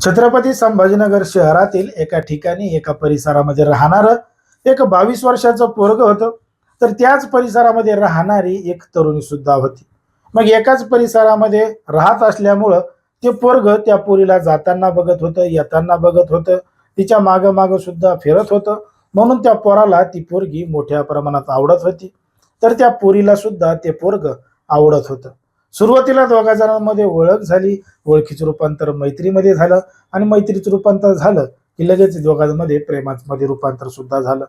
छत्रपती संभाजीनगर शहरातील एका ठिकाणी एका परिसरामध्ये राहणार एक 22 वर्षाचं पोरग होतं. तर त्याच परिसरामध्ये राहणारी एक तरुणी सुद्धा होती. मग एकाच परिसरामध्ये राहत असल्यामुळं ते पोरग त्या पोरीला जाताना बघत होतं, येताना बघत होतं, तिच्या माग माग सुद्धा फिरत होतं. म्हणून त्या पोराला ती पोरगी मोठ्या प्रमाणात आवडत होती. तर त्या पोरीला सुद्धा ते पोरग आवडत होतं. सुरुवातीला दोघा जणांमध्ये ओळख झाली, ओळखीचं रूपांतर मैत्रीमध्ये झालं आणि मैत्रीचं रूपांतर झालं की लगेच दोघांमध्ये प्रेमामध्ये रूपांतर सुद्धा झालं.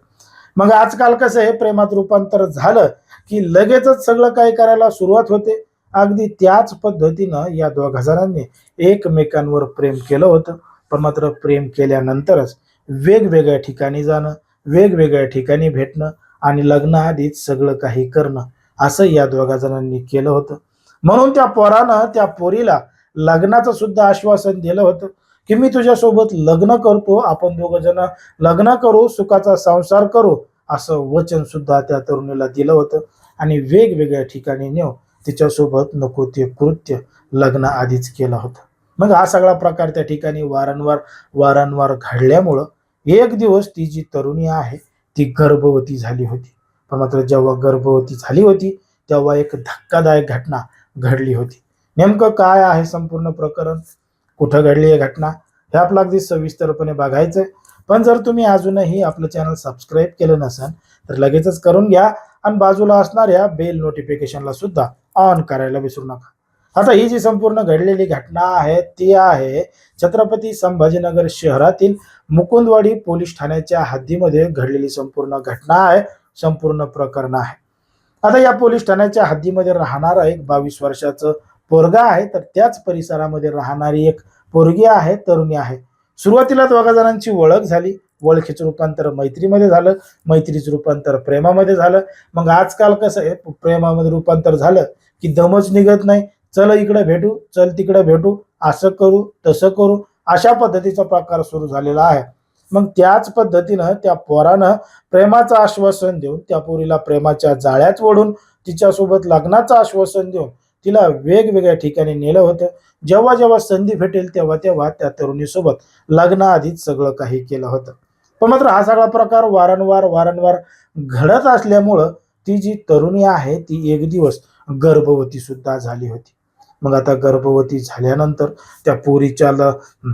मग आजकाल कसं आहे, प्रेमात रूपांतर झालं की लगेचच सगळं काय करायला सुरुवात होते. अगदी त्याच पद्धतीनं या दोघा जणांनी एकमेकांवर प्रेम केलं होतं. पण मात्र प्रेम केल्यानंतरच वेगवेगळ्या ठिकाणी जाणं, वेगवेगळ्या ठिकाणी भेटणं आणि लग्नाआधीच सगळं काही करणं असं या दोघा जणांनी केलं होतं. म्हणून त्या पोरानं त्या पोरीला लग्नाचं सुद्धा आश्वासन दिलं होतं की मी तुझ्यासोबत लग्न करतो, आपण दोघ जण लग्न करू, सुखाचा संसार करू, असं वचन सुद्धा त्या तरुणीला दिलं होतं. आणि वेगवेगळ्या ठिकाणी नेऊ तिच्यासोबत नको ते कृत्य लग्न आधीच केलं होतं. मग हा सगळा प्रकार त्या ठिकाणी वारंवार वारंवार घडल्यामुळं एक दिवस ती जी तरुणी आहे ती गर्भवती झाली होती. पण मात्र जेव्हा गर्भवती झाली होती तेव्हा एक धक्कादायक घटना घडली होती. नेमकं काय आहे संपूर्ण प्रकरण, कुठं घडली आहे घटना, हे आपलं अगदी सविस्तरपणे बघायचंय. पण जर तुम्ही अजूनही आपलं चॅनल सबस्क्राईब केलं नसेल तर लगेचच करून घ्या आणि बाजूला असणाऱ्या बेल नोटिफिकेशनला सुद्धा ऑन करायला विसरू नका. आता ही जी संपूर्ण घडलेली घटना आहे ती आहे छत्रपती संभाजीनगर शहरातील मुकुंदवाडी पोलीस ठाण्याच्या हद्दीमध्ये घडलेली संपूर्ण घटना आहे, संपूर्ण प्रकरण आहे. आता या पोलीस ठाण्याच्या हद्दीमध्ये राहणारा एक 22 वर्षाचं पोरगा आहे, तर त्याच परिसरामध्ये राहणारी एक पोरगी आहे, तरुणी आहे. सुरुवातीला दोघा जणांची ओळख झाली, ओळखीचं रूपांतर मैत्रीमध्ये झालं, मैत्रीचं रूपांतर प्रेमामध्ये झालं. मग आजकाल कसं आहे, प्रेमामध्ये रूपांतर झालं की दमच निघत नाही. चल इकडे भेटू, चल तिकडे भेटू, असं करू तसं करू, अशा पद्धतीचा प्रकार सुरू झालेला आहे. मग त्याच पद्धतीनं त्या पोरानं प्रेमाचं आश्वासन देऊन त्या पोरीला प्रेमाच्या जाळ्यात ओढून तिच्यासोबत लग्नाचं आश्वासन देऊन तिला वेगवेगळ्या ठिकाणी नेलं होतं. जेव्हा जेव्हा संधी भेटेल तेव्हा तेव्हा त्या तरुणीसोबत लग्नाआधीच सगळं काही केलं होतं. पण मात्र हा सगळा प्रकार वारंवार वारंवार घडत असल्यामुळं ती जी तरुणी आहे ती एक दिवस गर्भवती सुद्धा झाली होती. मग आता गर्भवती झाल्यानंतर त्या पोरीच्या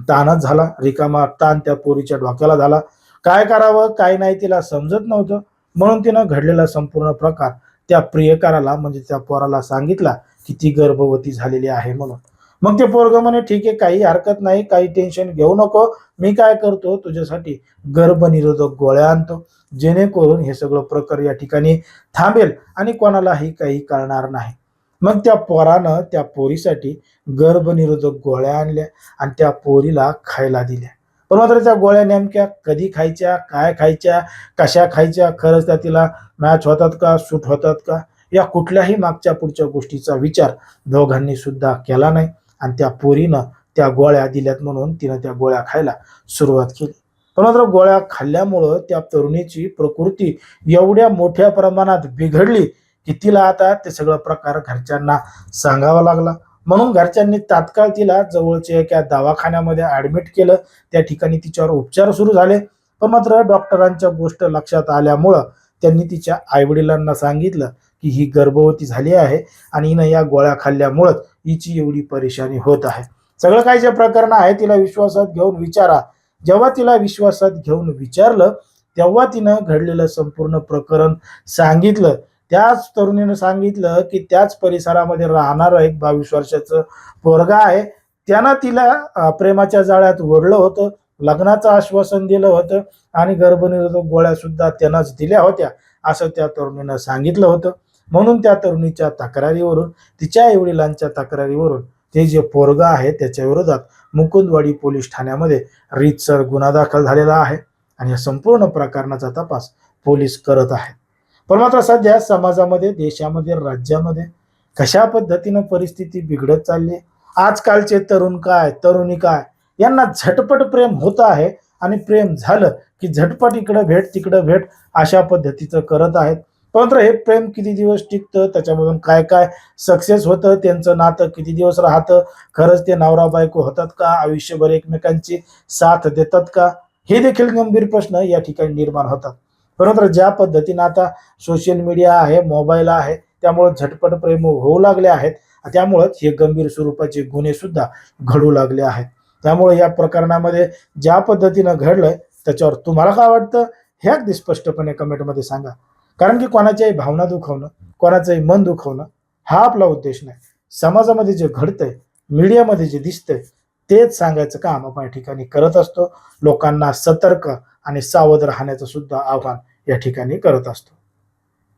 ताणच झाला, रिकामा ताण त्या पोरीच्या डोक्याला झाला. काय करावं काय नाही तिला समजत नव्हतं. म्हणून तिनं घडलेला संपूर्ण प्रकार त्या प्रियकराला म्हणजे त्या पोराला सांगितला की ती गर्भवती झालेली आहे म्हणून. मग ते पोरग म्हणे ठीक आहे, काही हरकत नाही, काही टेन्शन घेऊ नको, मी काय करतो तुझ्यासाठी गर्भनिरोधक गोळ्या आणतो, जेणेकरून हे सगळं प्रकार या ठिकाणी थांबेल आणि कोणालाही काही कळणार नाही. मग त्या पोरानं त्या पोरीसाठी गर्भनिरोधक गोळ्या आणल्या आणि त्या पोरीला खायला दिल्या. पण मात्र त्या गोळ्या नेमक्या कधी खायच्या, काय खायच्या, कशा खायच्या, खरंच त्या तिला मॅच होतात का, सूट होतात का, या कुठल्याही मागच्या पुढच्या गोष्टीचा विचार दोघांनी सुद्धा केला नाही. आणि त्या पोरीनं त्या गोळ्या दिल्यात म्हणून तिनं त्या गोळ्या खायला सुरुवात केली. पण मात्र गोळ्या खाल्ल्यामुळं त्या तरुणीची प्रकृती एवढ्या मोठ्या प्रमाणात बिघडली की तिला आता ते सगळं प्रकार घरच्यांना सांगावा लागला. म्हणून घरच्यांनी तात्काळ तिला जवळच्या एका दवाखान्यामध्ये ऍडमिट केलं. त्या ठिकाणी तिच्यावर उपचार सुरू झाले. पण मात्र डॉक्टरांच्या गोष्ट लक्षात आल्यामुळं त्यांनी तिच्या आईवडिलांना सांगितलं की ही गर्भवती झाली आहे आणि हिनं या गोळ्या खाल्ल्यामुळंच हिची एवढी परेशानी होत आहे. सगळं काही जे प्रकरण आहे तिला विश्वासात घेऊन विचारा. जेव्हा तिला विश्वासात घेऊन विचारलं तेव्हा तिनं घडलेलं संपूर्ण प्रकरण सांगितलं. त्याच तरुणीनं सांगितलं की त्याच परिसरामध्ये राहणारं एक 22 वर्षाचं पोरगा आहे, त्यानं तिला प्रेमाच्या जाळ्यात ओढलं होतं, लग्नाचं आश्वासन दिलं होतं आणि गर्भनिरोधक गोळ्या सुद्धा त्यानंच दिल्या होत्या असं त्या तरुणीनं सांगितलं होतं. म्हणून त्या तरुणीच्या तक्रारीवरून, तिच्या आईवडिलांच्या तक्रारीवरून ते जे पोरगा आहे त्याच्या विरोधात मुकुंदवाडी पोलीस ठाण्यामध्ये रीतसर गुन्हा दाखल झालेला आहे आणि या संपूर्ण प्रकरणाचा तपास पोलीस करत आहेत. पण मात्र सध्या समाजामध्ये, देशामध्ये, राज्यामध्ये कशा पद्धतीनं परिस्थिती बिघडत चालली आहे. आजकालचे तरुण काय, तरुणी काय, यांना झटपट प्रेम होत आहे आणि प्रेम झालं की झटपट इकडं भेट तिकडं भेट अशा पद्धतीचं करत आहेत. परंतु हे प्रेम किती दिवस टिकतं, त्याच्यामधून काय काय सक्सेस होतं, त्यांचं नातं किती दिवस राहतं, खरंच ते नवरा बायको होतात का, आयुष्यभर एकमेकांची साथ देतात का, हे देखील गंभीर प्रश्न या ठिकाणी निर्माण होतात. परंतु ज्या पद्धतीनं आता सोशल मीडिया आहे, मोबाईल आहे, त्यामुळे झटपट प्रेम होऊ लागले आहेत. त्यामुळेच हे गंभीर स्वरूपाचे गुन्हे सुद्धा घडू लागले आहेत. त्यामुळे या प्रकरणामध्ये ज्या पद्धतीनं घडलंय त्याच्यावर तुम्हाला काय वाटतं हे अगदी स्पष्टपणे कमेंटमध्ये सांगा. कारण की कोणाच्याही भावना दुखवणं, कोणाचंही मन दुखवणं हा आपला उद्देश नाही. समाजामध्ये जे घडतंय, मीडियामध्ये जे दिसतंय तेच सांगायचं काम आपण या ठिकाणी करत असतो. लोकांना सतर्क आणि सावध राहण्याचं सुद्धा आव्हान या ठिकाणी करत असतो.